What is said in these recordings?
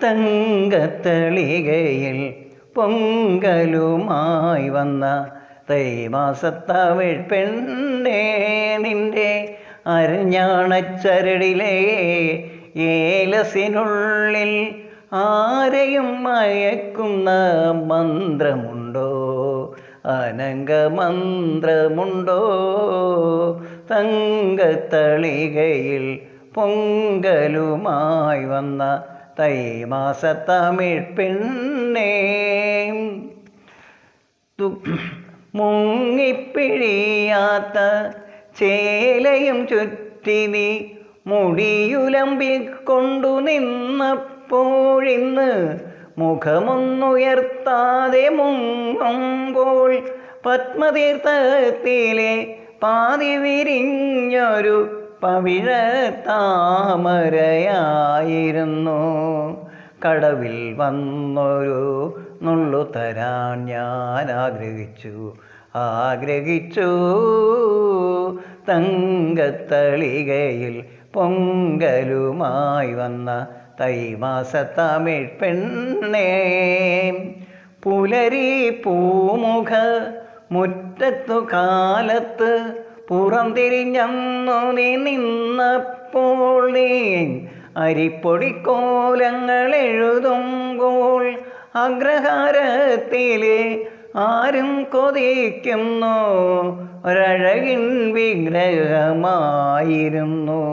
തങ്കത്തളികയിൽ പൊങ്കലുമായി വന്ന തൈമാസത്തമിഴ് പെണ്ണേ, നിന്റെ അരഞ്ഞാണച്ചരടിലെ ഏലസിനുള്ളിൽ ആരെയും മയക്കുന്ന മന്ത്രമുണ്ടോ, അനങ്കമന്ത്രമുണ്ടോ? തങ്കത്തളികയിൽ പൊങ്കലുമായി വന്ന തൈമാസത്തമിഴ് പെണ്ണേ, മുങ്ങിപ്പിഴിയാത്ത ചേലയും ചുറ്റി നീ മുടിയുലമ്പിക്കൊണ്ടു നിന്നപ്പോഴിന്ന് മുഖമൊന്നുയർത്താതെ മുങ്ങുമ്പോൾ പത്മതീർത്ഥത്തിലെ പാതി വിരിഞ്ഞൊരു പവിഴത്താമരയായിരുന്നു. കടവിൽ വന്നൊരു നുള്ളു തരാൻ ഞാൻ ആഗ്രഹിച്ചു. തങ്കത്തളികയിൽ പൊങ്കലുമായി വന്ന തൈമാസത്തമിഴ് പെണ്ണേ, പുലരി പൂമുഖ മുറ്റത്തു കാലത്ത് പുറംതിരിഞ്ഞന്നു നീ നിന്നപ്പോൾ, നീ അരിപ്പൊടിക്കോലങ്ങൾ എഴുതുമ്പോൾ അഗ്രഹാരത്തിലെ ആരും കൊതിക്കുന്നു ഒരഴകിൻ വിഗ്രഹമായിരുന്നു.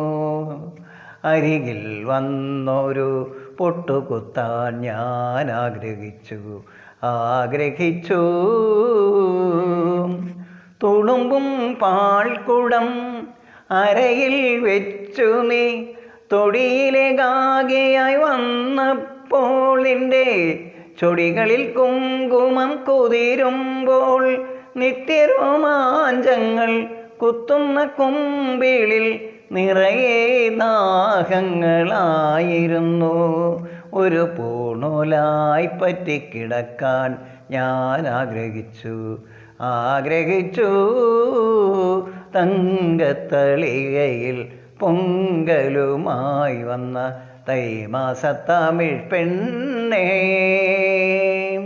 അരികിൽ വന്നൊരു പൊട്ടുകുത്താൻ ഞാൻ ആഗ്രഹിച്ചു. തുളുമ്പും പാൽക്കുടം അരയിൽ വെച്ചു നീ തൊടിയിലേക്കാകെയായി വന്നപ്പോൾ, നിന്റെ ചൊടികളിൽ കുങ്കുമം കുതിരുമ്പോൾ നിത്യരോമാഞ്ചങ്ങൾ കുത്തുന്ന കുമ്പിളിൽ നിറയെ ദാഹങ്ങളായിരുന്നു. ഒരു പൂണൂലായി പറ്റിക്കിടക്കാൻ ഞാൻ ആഗ്രഹിച്ചു. തങ്കത്തളികയിൽ പൊങ്കലുമായി വന്ന തൈമാസത്തമിഴ് പെണ്ണേ.